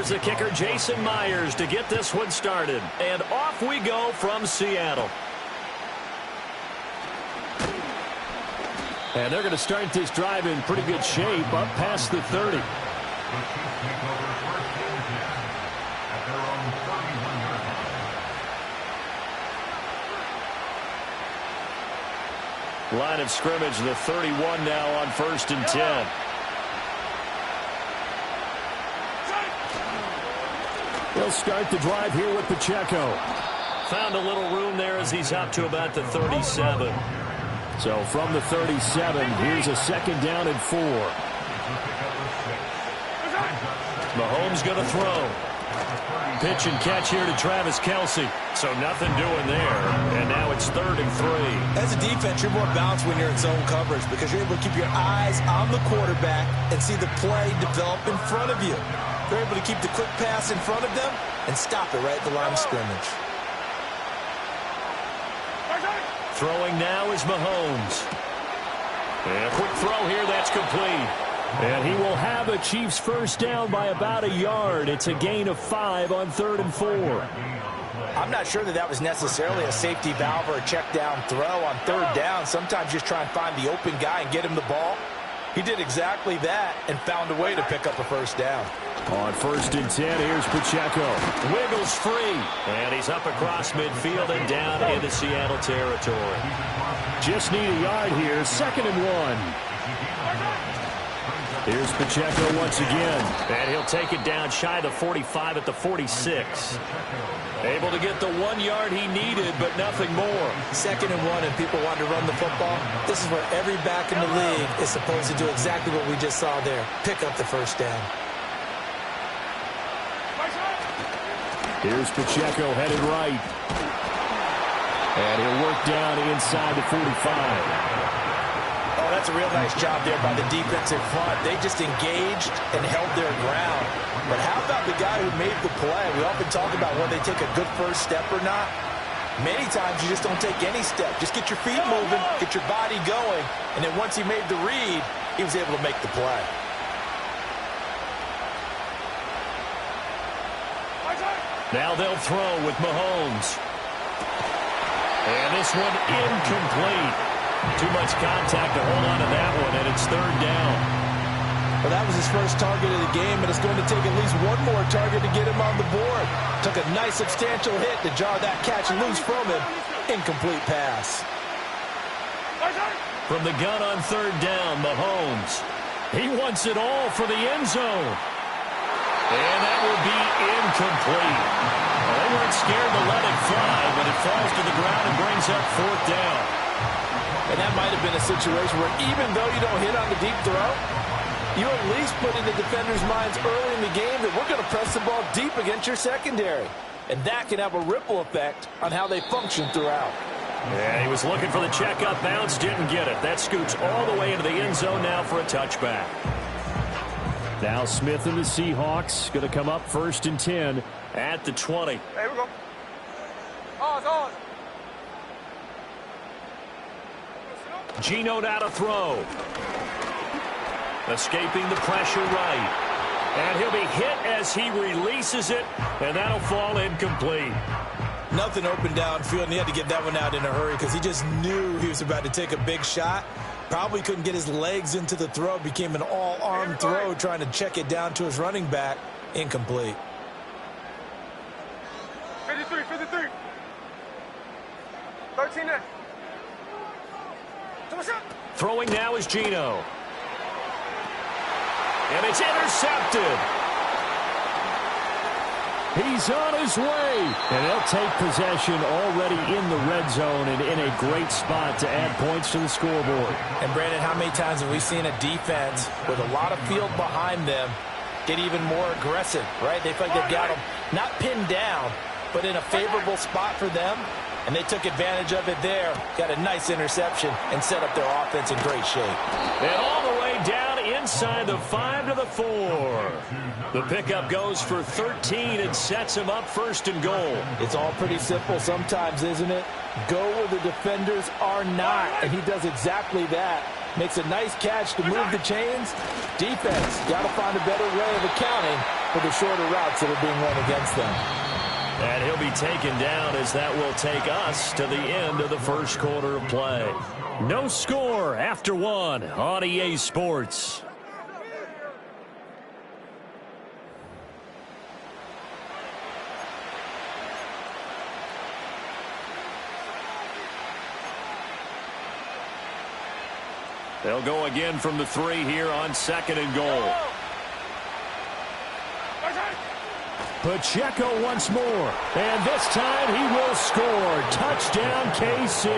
here's the kicker, Jason Myers, to get this one started. And off we go from Seattle. And they're going to start this drive in pretty good shape, up past the 30. Line of scrimmage, the 31 now on 1st and 10. He'll start the drive here with Pacheco. Found a little room there as he's up to about the 37. So from the 37, here's a 2nd down and 4. Mahomes going to throw. Pitch and catch here to Travis Kc. So nothing doing there. And now it's 3rd and 3. As a defense, you're more balanced when you're in zone coverage because you're able to keep your eyes on the quarterback and see the play develop in front of you. They're able to keep the quick pass in front of them and stop it right at the line of scrimmage. Throwing now is Mahomes. And a quick throw here, that's complete. And he will have a Chiefs first down by about a yard. It's a gain of 5 on 3rd and 4. I'm not sure that was necessarily a safety valve or a check down throw on 3rd down. Sometimes just try and find the open guy and get him the ball. He did exactly that and found a way to pick up a first down. On 1st and 10, here's Pacheco. Wiggles free. And he's up across midfield and down into Seattle territory. Just need a yard here. 2nd and 1. Here's Pacheco once again. And he'll take it down shy of the 45 at the 46. Able to get the 1 yard he needed, but nothing more. 2nd and 1, and people want to run the football. This is where every back in the league is supposed to do exactly what we just saw there. Pick up the first down. Here's Pacheco headed right. And he'll work down inside the 45. Oh, that's a real nice job there by the defensive front. They just engaged and held their ground. But how about the guy who made the play? We often talk about whether they take a good first step or not. Many times you just don't take any step. Just get your feet moving, get your body going, and then once he made the read, he was able to make the play. Now they'll throw with Mahomes. And this one incomplete. Too much contact to hold on to that one, and it's 3rd down. Well, that was his first target of the game, and it's going to take at least one more target to get him on the board. Took a nice substantial hit to jar that catch loose from him. Incomplete pass. From the gun on 3rd down, Mahomes. He wants it all for the end zone. And that will be incomplete. Well, they weren't scared to let it fly, but it falls to the ground and brings up 4th down. And that might have been a situation where even though you don't hit on the deep throw, you at least put in the defenders' minds early in the game that we're going to press the ball deep against your secondary. And that can have a ripple effect on how they function throughout. Yeah, he was looking for the check-up bounce, didn't get it. That scoots all the way into the end zone now for a touchback. Now Smith and the Seahawks going to come up 1st and 10 at the 20. Hey, we go. Ours. Geno now to throw. Escaping the pressure right. And he'll be hit as he releases it, and that'll fall incomplete. Nothing open downfield, and he had to get that one out in a hurry because he just knew he was about to take a big shot. Probably couldn't get his legs into the throw. Became an all-arm throw trying to check it down to his running back. Incomplete. 53. 13 there. Throwing now is Geno. And it's intercepted. He's on his way. And they'll take possession already in the red zone and in a great spot to add points to the scoreboard. And, Brandon, how many times have we seen a defense with a lot of field behind them get even more aggressive, right? They feel like they've got them not pinned down, but in a favorable spot for them. And they took advantage of it there. Got a nice interception and set up their offense in great shape. And all the way down inside the 5 to the 4. The pickup goes for 13 and sets him up 1st and goal. It's all pretty simple sometimes, isn't it? Go where the defenders are not. And he does exactly that. Makes a nice catch to move the chains. Defense got to find a better way of accounting for the shorter routes that are being run against them. And he'll be taken down as that will take us to the end of the first quarter of play. No score after one on EA Sports. They'll go again from the 3 here on second and goal. Pacheco once more. And this time he will score. Touchdown, KC.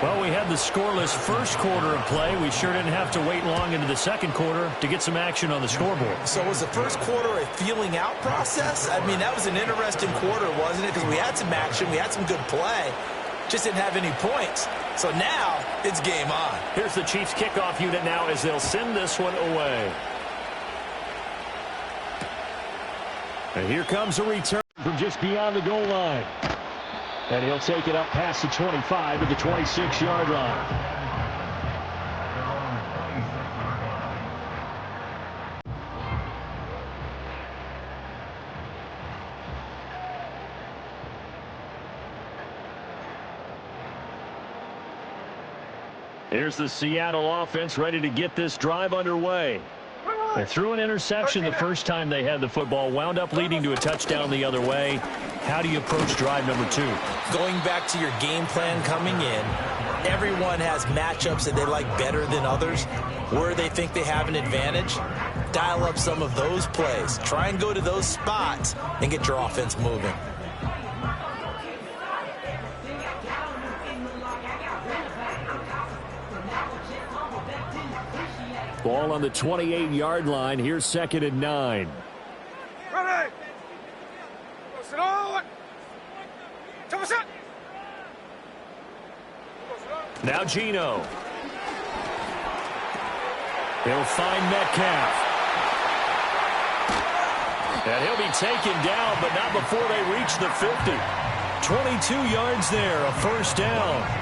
Well, we had the scoreless first quarter of play. We sure didn't have to wait long into the second quarter to get some action on the scoreboard. So was the first quarter a feeling out process? I mean, that was an interesting quarter, wasn't it? Because we had some action. We had some good play. Just didn't have any points. So now it's game on. Here's the Chiefs kickoff unit now as they'll send this one away. And here comes a return from just beyond the goal line. And he'll take it up past the 25 to the 26-yard line. Here's the Seattle offense ready to get this drive underway. They threw an interception the first time they had the football, wound up leading to a touchdown the other way. How do you approach drive number 2? Going back to your game plan coming in, everyone has matchups that they like better than others. Where they think they have an advantage, dial up some of those plays. Try and go to those spots and get your offense moving. Ball on the 28-yard line. Here's second and 9. Ready. Now Geno. He'll find Metcalf. And he'll be taken down, but not before they reach the 50. 22 yards there, a first down.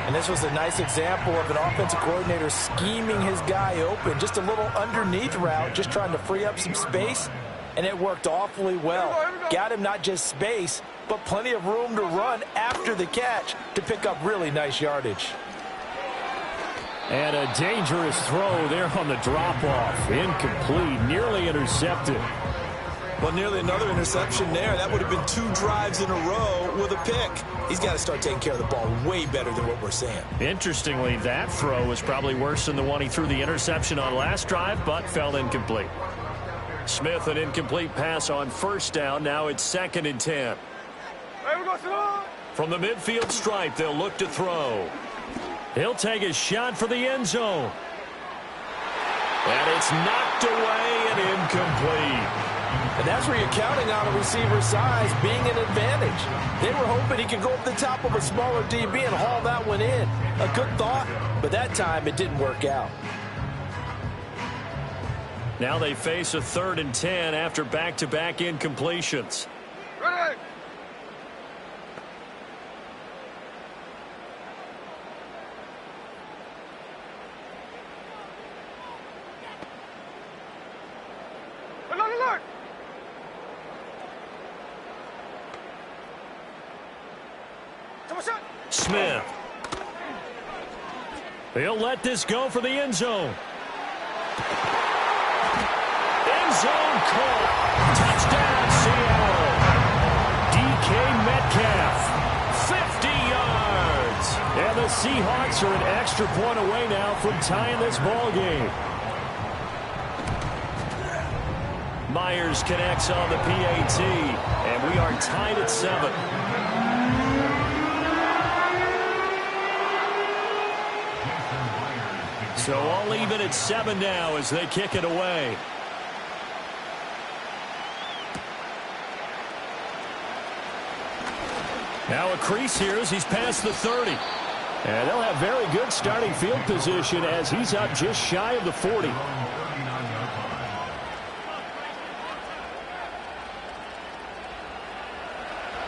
And this was a nice example of an offensive coordinator scheming his guy open. Just a little underneath route, just trying to free up some space. And it worked awfully well. Got him not just space, but plenty of room to run after the catch to pick up really nice yardage. And a dangerous throw there on the drop-off. Incomplete, nearly intercepted. Well, nearly another interception there. That would have been 2 drives in a row with a pick. He's got to start taking care of the ball way better than what we're seeing. Interestingly, that throw was probably worse than the one he threw the interception on last drive, but fell incomplete. Smith, an incomplete pass on first down. Now it's second and 10. From the midfield stripe, they'll look to throw. He'll take a shot for the end zone. And it's knocked away and incomplete. And that's where you're counting on a receiver's size being an advantage. They were hoping he could go up the top of a smaller DB and haul that one in. A good thought, but that time it didn't work out. Now they face a 3rd and 10 after back-to-back incompletions. Ready. Smith. He'll let this go for the end zone. End zone call. Touchdown, Seattle. DK Metcalf. 50 yards. And the Seahawks are an extra point away now from tying this ball game. Myers connects on the PAT, and we are tied at 7. So all even at 7 now as they kick it away. Now a crease here as he's past the 30. And they'll have very good starting field position as he's up just shy of the 40.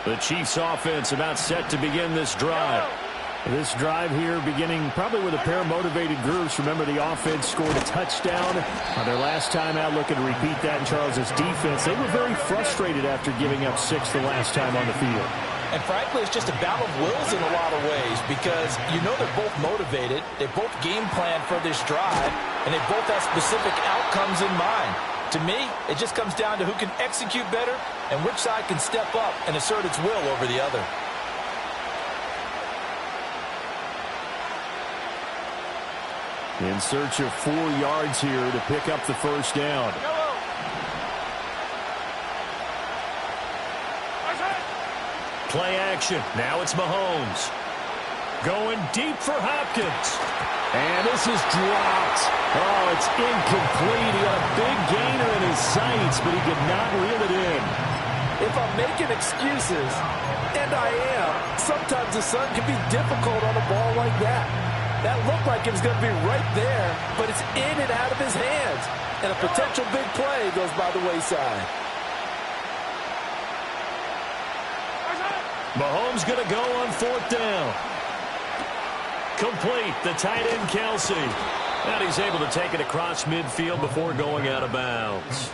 The Chiefs offense about set to begin this drive. This drive here beginning probably with a pair of motivated groups. Remember, the offense scored a touchdown on their last time out, looking to repeat that in Charles's defense. They were very frustrated after giving up 6 the last time on the field. And frankly, it's just a battle of wills in a lot of ways because you know they're both motivated. They both game plan for this drive, and they both have specific outcomes in mind. To me, it just comes down to who can execute better and which side can step up and assert its will over the other. In search of 4 yards here to pick up the first down. Play action. Now it's Mahomes. Going deep for Hopkins. And this is dropped. Oh, it's incomplete. He had a big gainer in his sights, but he could not reel it in. If I'm making excuses, and I am, sometimes the sun can be difficult on a ball like that. That looked like it was going to be right there, but it's in and out of his hands. And a potential big play goes by the wayside. Mahomes going to go on 4th down. Complete, the tight end Kc. And he's able to take it across midfield before going out of bounds.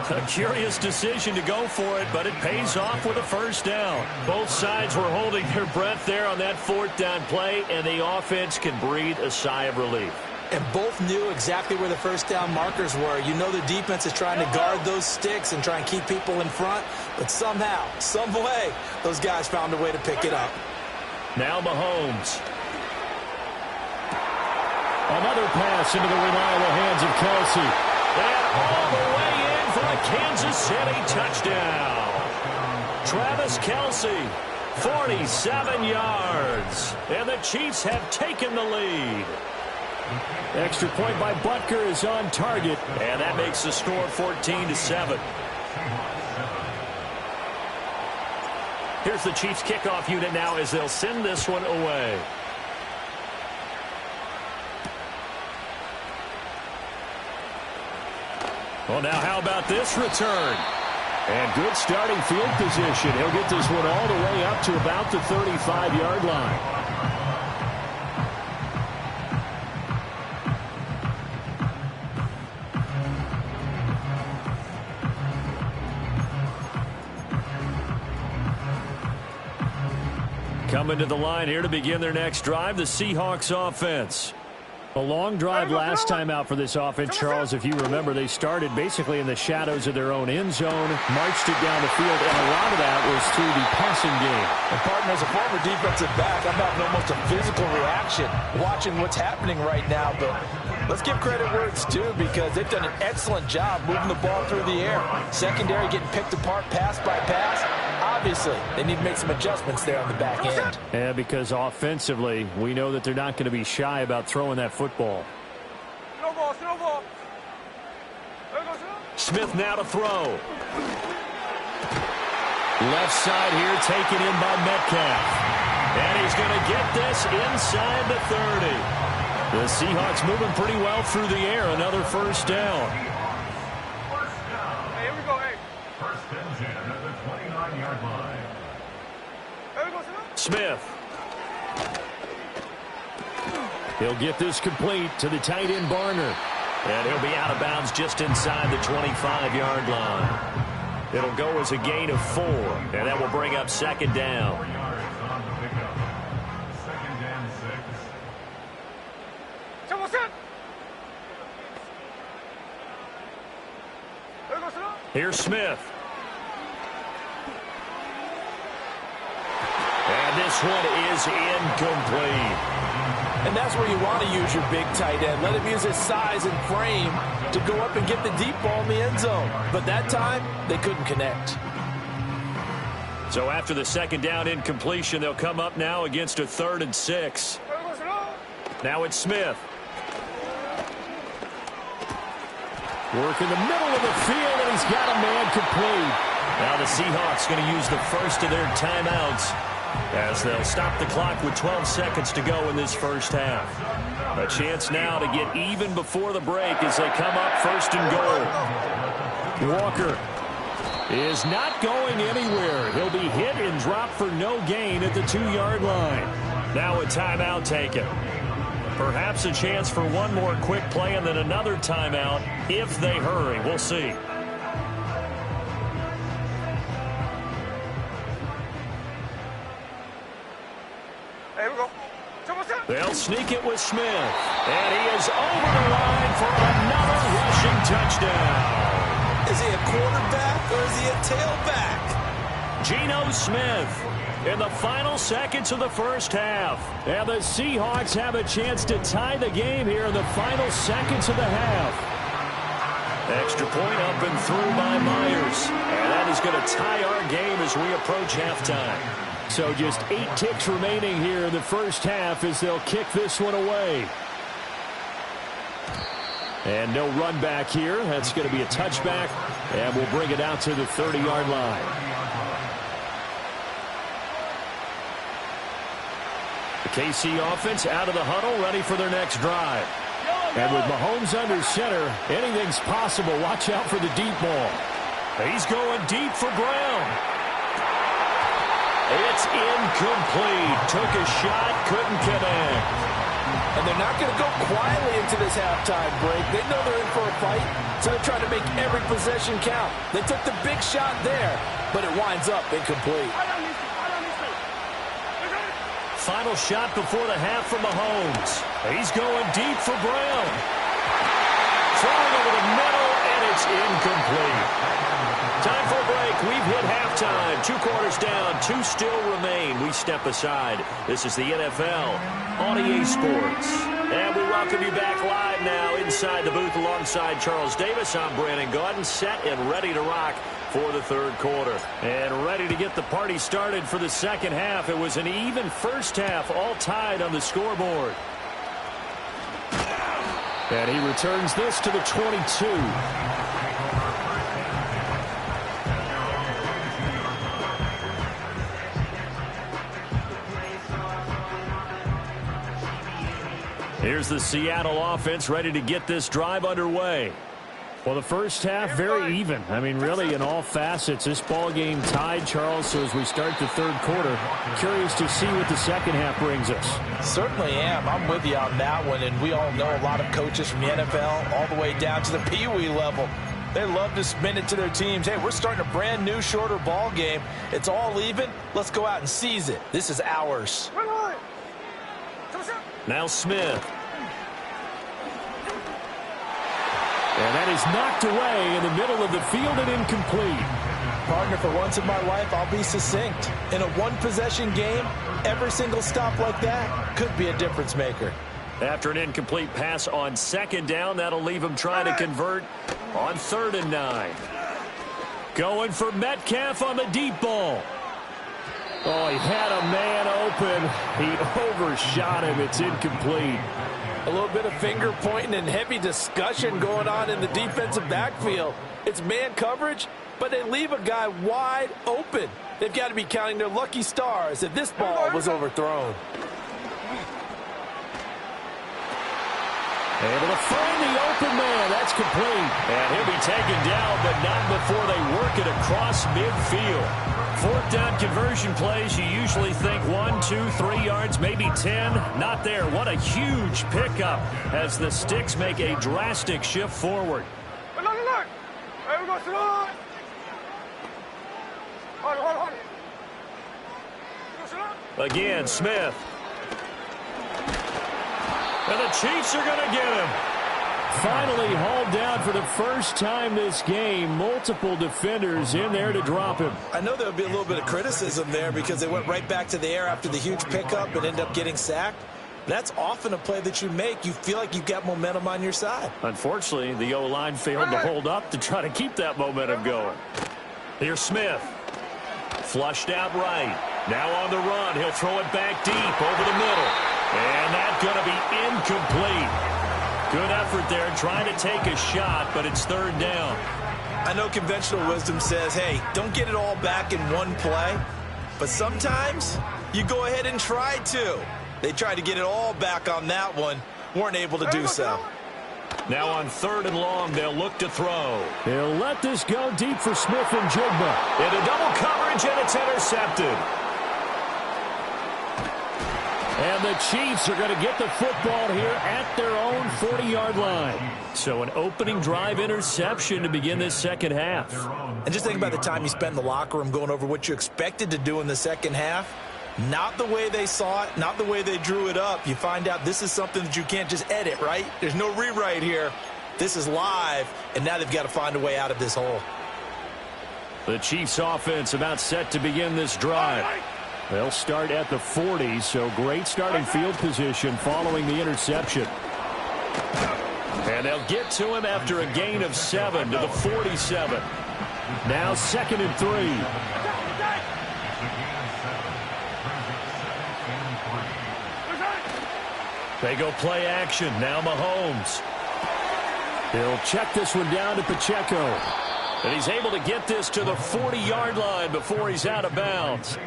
A curious decision to go for it, but it pays off with a first down. Both sides were holding their breath there on that 4th down play, and the offense can breathe a sigh of relief. And both knew exactly where the first down markers were. You know the defense is trying to guard those sticks and try and keep people in front, but somehow, some way, those guys found a way to pick it up. Now Mahomes. Another pass into the reliable hands of Kc. And all the way in for a Kansas City touchdown. Travis Kc, 47 yards. And the Chiefs have taken the lead. Extra point by Butker is on target. And that makes the score 14-7. Here's the Chiefs kickoff unit now as they'll send this one away. Well, now how about this return? And good starting field position. He'll get this one all the way up to about the 35-yard line. Coming to the line here to begin their next drive, the Seahawks offense. A long drive last time out for this offense, Charles. If you remember, they started basically in the shadows of their own end zone, marched it down the field, and a lot of that was through the passing game. And, partner, as a former defensive back, I'm having almost a physical reaction watching what's happening right now. But let's give credit where it's due because they've done an excellent job moving the ball through the air. Secondary getting picked apart pass by pass. Obviously, they need to make some adjustments there on the back end. Yeah, because offensively, we know that they're not going to be shy about throwing that football. Smith now to throw. Left side here taken in by Metcalf. And he's going to get this inside the 30. The Seahawks moving pretty well through the air. Another first down. Hey, here we go, hey. First and 10 at the 29-yard line. Here we go, Smith. He'll get this complete to the tight end Barner. And he'll be out of bounds just inside the 25-yard line. It'll go as a gain of 4, and that will bring up second down. 4 yards on the pickup. Second and 6. Here's Smith. And this one is incomplete. And that's where you want to use your big tight end. Let him use his size and frame to go up and get the deep ball in the end zone. But that time, they couldn't connect. So after the second down incompletion, they'll come up now against a 3rd and 6. Now it's Smith. Work in the middle of the field, and he's got a man complete. Now the Seahawks going to use the first of their timeouts as they'll stop the clock with 12 seconds to go in this first half. A chance now to get even before the break as they come up 1st and goal. Walker is not going anywhere. He'll be hit and dropped for no gain at the 2-yard line. Now a timeout taken. Perhaps a chance for one more quick play and then another timeout if they hurry. We'll see. They'll sneak it with Smith. And he is over the line for another rushing touchdown. Is he a quarterback or is he a tailback? Geno Smith in the final seconds of the first half. And the Seahawks have a chance to tie the game here in the final seconds of the half. Extra point up and through by Myers. And that is going to tie our game as we approach halftime. So just 8 ticks remaining here in the first half as they'll kick this one away. And no run back here. That's going to be a touchback. And we'll bring it out to the 30-yard line. The KC offense out of the huddle, ready for their next drive. And with Mahomes under center, anything's possible. Watch out for the deep ball. He's going deep for Brown. It's incomplete. Took a shot, couldn't connect. And they're not going to go quietly into this halftime break. They know they're in for a fight, so they're trying to make every possession count. They took the big shot there, but it winds up incomplete. Final shot before the half from Mahomes. He's going deep for Brown. Throwing over the middle, and it's incomplete. Time for a break. We've hit halftime. 2 quarters down. 2 still remain. We step aside. This is the NFL on EA Sports. And we welcome you back live now inside the booth alongside Charles Davis. I'm Brandon Gaudin, set and ready to rock for the third quarter. And ready to get the party started for the second half. It was an even first half, all tied on the scoreboard. And he returns this to the 22. Here's the Seattle offense ready to get this drive underway. Well, the first half, very even. I mean, really, in all facets, this ball game tied, Charles. So as we start the third quarter, curious to see what the second half brings us. Certainly am. I'm with you on that one. And we all know a lot of coaches from the NFL all the way down to the Pee-wee level. They love to spin it to their teams. Hey, we're starting a brand new, shorter ball game. It's all even. Let's go out and seize it. This is ours. Now Smith. And that is knocked away in the middle of the field and incomplete. Partner, for once in my life, I'll be succinct. In a one-possession game, every single stop like that could be a difference maker. After an incomplete pass on second down, that'll leave him trying to convert on 3rd and 9. Going for Metcalf on the deep ball. Oh, he had a man open. He overshot him. It's incomplete. A little bit of finger pointing and heavy discussion going on in the defensive backfield. It's man coverage, but they leave a guy wide open. They've got to be counting their lucky stars if this ball was overthrown. Able to find the open man. That's complete. And he'll be taken down, but not before they work it across midfield. 4th down conversion plays, you usually think 1, 2, 3 yards, maybe 10. Not there. What a huge pickup as the Sticks make a drastic shift forward. Again, Smith. And the Chiefs are going to get him. Finally hauled down for the first time this game. Multiple defenders in there to drop him. I know there would be a little bit of criticism there because they went right back to the air after the huge pickup and ended up getting sacked. That's often a play that you make. You feel like you've got momentum on your side. Unfortunately, the O-line failed to hold up to try to keep that momentum going. Here's Smith. Flushed out right. Now on the run. He'll throw it back deep over the middle. And that's going to be incomplete. Good effort there trying to take a shot, but it's 3rd down. I know conventional wisdom says, hey, don't get it all back in one play. But sometimes you go ahead and try to. They tried to get it all back on that one. Weren't able to do so. Now on 3rd and long, they'll look to throw. They'll let this go deep for Smith and Jigba. Into double coverage, and it's intercepted. And the Chiefs are going to get the football here at their own 40-yard line. So an opening drive interception to begin this second half. And just think about the time you spend in the locker room going over what you expected to do in the second half. Not the way they saw it, not the way they drew it up. You find out this is something that you can't just edit, right? There's no rewrite here. This is live, and now they've got to find a way out of this hole. The Chiefs offense about set to begin this drive. They'll start at the 40, so great starting field position following the interception. And they'll get to him after a gain of 7 to the 47. Now 2nd and 3. They go play action. Now Mahomes. He'll check this one down to Pacheco. And he's able to get this to the 40-yard line before he's out of bounds.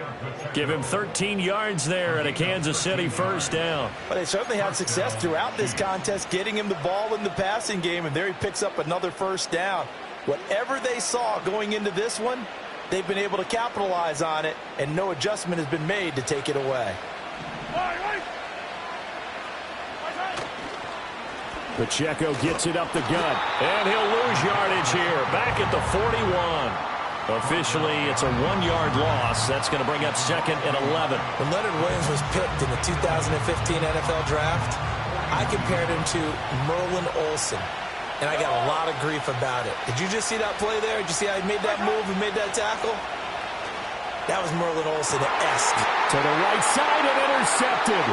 Give him 13 yards there and a Kansas City first down. But they certainly had success throughout this contest getting him the ball in the passing game, and there he picks up another first down. Whatever they saw going into this one, they've been able to capitalize on it, and no adjustment has been made to take it away. Pacheco gets it up the gut, and he'll lose yardage here, back at the 41. Officially, it's a 1-yard loss. That's going to bring up 2nd and 11. When Leonard Williams was picked in the 2015 NFL Draft, I compared him to Merlin Olsen, and I got a lot of grief about it. Did you just see that play there? Did you see how he made that move and made that tackle? That was Merlin Olsen-esque. To the right side and intercepted.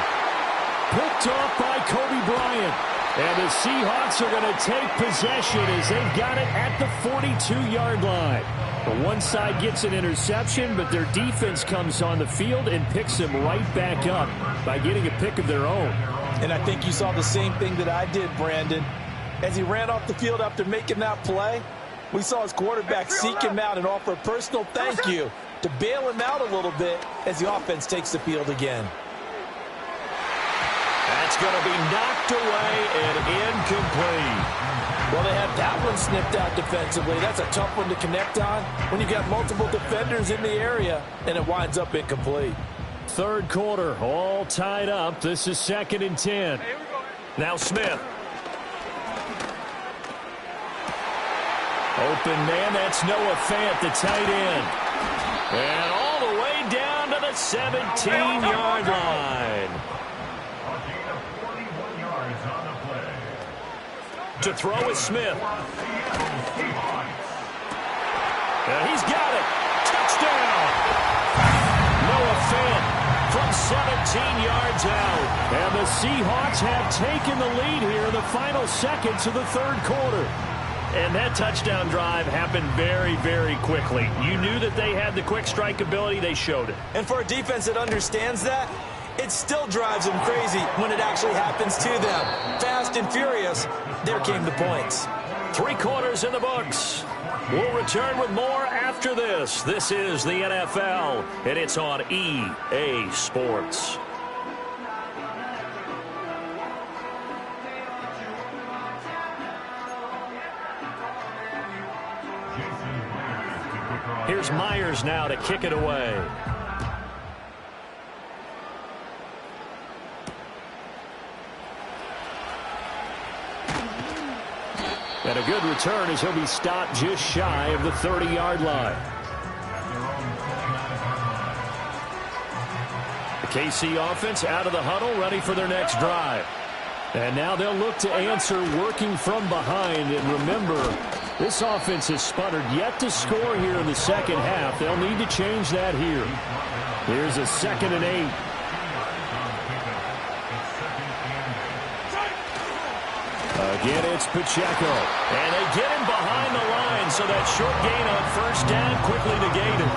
Picked off by Kobe Bryant. And the Seahawks are going to take possession as they've got it at the 42-yard line. The one side gets an interception, but their defense comes on the field and picks them right back up by getting a pick of their own. And I think you saw the same thing that I did, Brandon. As he ran off the field after making that play, we saw his quarterback seek him out and offer a personal thank you to bail him out a little bit as the offense takes the field again. That's going to be knocked away and incomplete. Well, they had that one snipped out defensively. That's a tough one to connect on when you've got multiple defenders in the area, and it winds up incomplete. Third quarter, all tied up. This is 2nd and 10. Now Smith. Open man, that's Noah Fant, the tight end. And all the way down to the 17-yard line. To throw is Smith. And he's got it. Touchdown. Noah Fant from 17 yards out. And the Seahawks have taken the lead here in the final seconds of the third quarter. And that touchdown drive happened very, very quickly. You knew that they had the quick strike ability. They showed it. And for a defense that understands that, it still drives them crazy when it actually happens to them. Fast and furious, there came the points. 3 quarters in the books. We'll return with more after this. This is the NFL, and it's on EA Sports. Here's Myers now to kick it away. And a good return as he'll be stopped just shy of the 30-yard line. The KC offense out of the huddle, ready for their next drive. And now they'll look to answer working from behind. And remember, this offense has sputtered yet to score here in the second half. They'll need to change that here. Here's a 2nd and 8. Again, it's Pacheco. And they get him behind the line, so that short gain on first down quickly negated.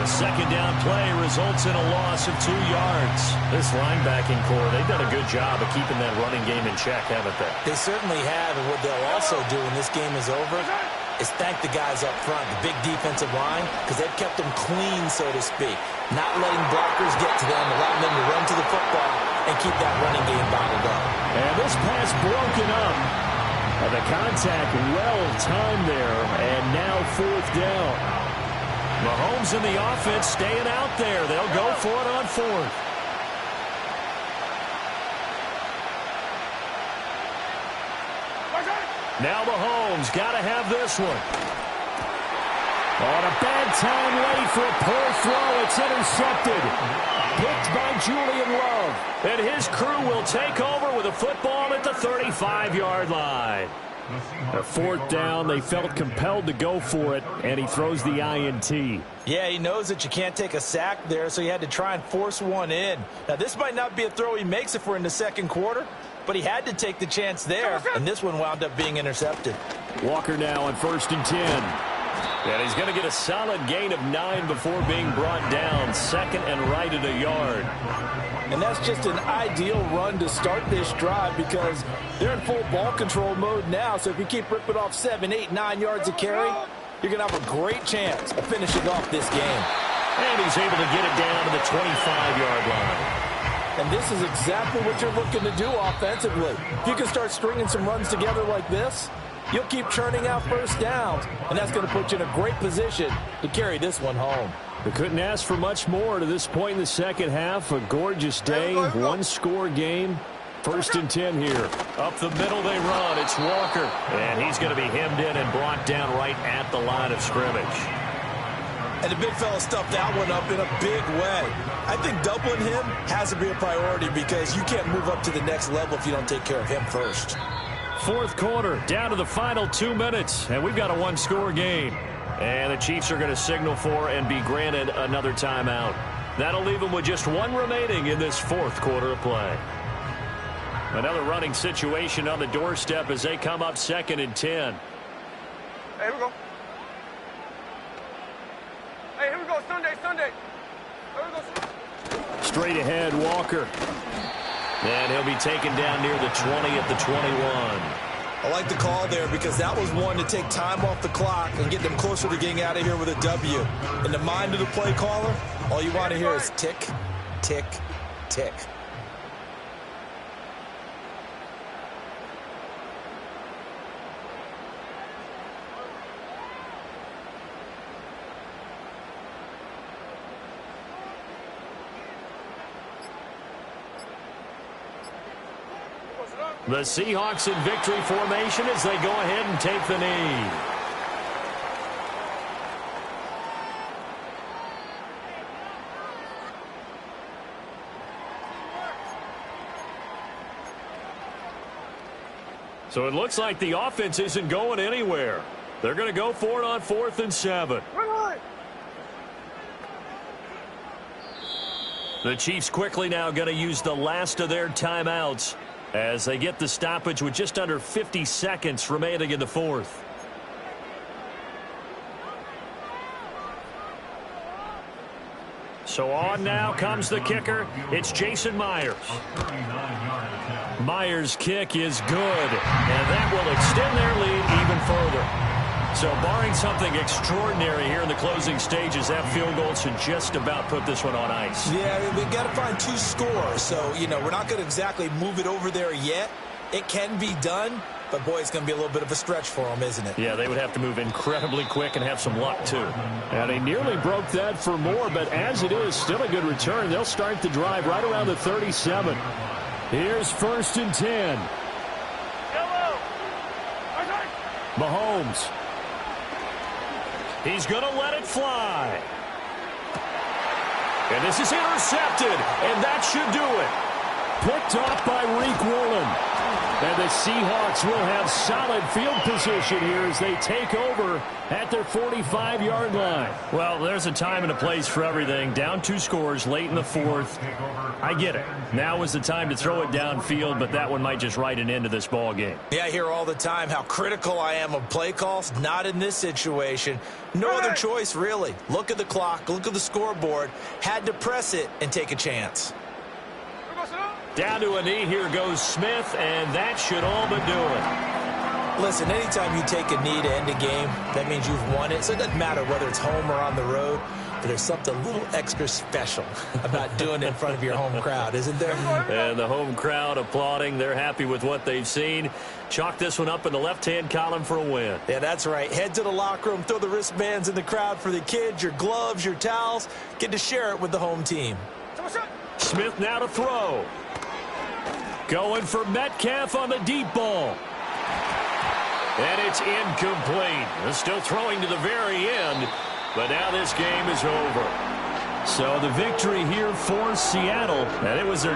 The second down play results in a loss of 2 yards. This linebacking core, they've done a good job of keeping that running game in check, haven't they? They certainly have, and what they'll also do when this game is over is thank the guys up front, the big defensive line, because they've kept them clean, so to speak. Not letting blockers get to them, allowing them to run to the football and keep that running game bottled up. And this pass broken up. And the contact well-timed there, and now 4th down. Mahomes and the offense staying out there. They'll go for it on 4th. Now Mahomes got to have this one. On a bad time late for a poor throw. It's intercepted. Picked by Julian Love. And his crew will take over with a football at the 35-yard line. A fourth down, they felt compelled to go for it, and he throws the INT. Yeah, he knows that you can't take a sack there, so he had to try and force one in. Now, this might not be a throw he makes if we're in the second quarter, but he had to take the chance there, and this one wound up being intercepted. Walker now on 1st and 10. And he's going to get a solid gain of 9 before being brought down. Second and right at a yard. And that's just an ideal run to start this drive because they're in full ball control mode now. So if you keep ripping off 7, 8, 9 yards of carry, you're going to have a great chance of finishing off this game. And he's able to get it down to the 25-yard line. And this is exactly what you're looking to do offensively. If you can start stringing some runs together like this, you'll keep churning out first downs, and that's going to put you in a great position to carry this one home. We couldn't ask for much more to this point in the second half. A gorgeous day, one-score game. 1st and 10 here. Up the middle they run. It's Walker. And he's going to be hemmed in and brought down right at the line of scrimmage. And the big fella stuffed that one up in a big way. I think doubling him has to be a priority because you can't move up to the next level if you don't take care of him first. Fourth quarter, down to the final 2 minutes, and we've got a one-score game. And the Chiefs are going to signal for and be granted another timeout. That'll leave them with just one remaining in this fourth quarter of play. Another running situation on the doorstep as they come up 2nd and 10. Hey, here we go. Hey, here we go. Sunday. Here we go. Straight ahead, Walker. And he'll be taken down near the 20 at the 21. I like the call there because that was one to take time off the clock and get them closer to getting out of here with a W. In the mind of the play caller, all you want to hear is tick, tick, tick. The Seahawks in victory formation as they go ahead and take the knee. So it looks like the offense isn't going anywhere. They're going to go for it on 4th and 7. The Chiefs quickly now going to use the last of their timeouts as they get the stoppage with just under 50 seconds remaining in the fourth. So on now comes the kicker. It's Jason Myers. Myers' kick is good, and that will extend their lead even further. So barring something extraordinary here in the closing stages, that field goal should just about put this one on ice. Yeah, we've got to find 2 scores. So, you know, we're not going to exactly move it over there yet. It can be done, but, boy, it's going to be a little bit of a stretch for them, isn't it? Yeah, they would have to move incredibly quick and have some luck, too. And he nearly broke that for more, but as it is, still a good return. They'll start the drive right around the 37. Here's 1st and 10. Mahomes. He's going to let it fly. And this is intercepted, and that should do it. Picked off by Reek Woolen. And the Seahawks will have solid field position here as they take over at their 45-yard line. Well, there's a time and a place for everything. Down 2 scores late in the fourth. I get it. Now is the time to throw it downfield, but that one might just write an end to this ball game. Yeah, I hear all the time how critical I am of play calls. Not in this situation. No other choice, really. Look at the clock. Look at the scoreboard. Had to press it and take a chance. Down to a knee, here goes Smith, and that should all but do it. Listen, anytime you take a knee to end a game, that means you've won it. So it doesn't matter whether it's home or on the road, but there's something a little extra special about doing it in front of your home crowd, isn't there? And the home crowd applauding. They're happy with what they've seen. Chalk this one up in the left-hand column for a win. Yeah, that's right. Head to the locker room, throw the wristbands in the crowd for the kids, your gloves, your towels. Get to share it with the home team. Smith now to throw. Going for Metcalf on the deep ball. And it's incomplete. They're still throwing to the very end, but now this game is over. So the victory here for Seattle, and it was their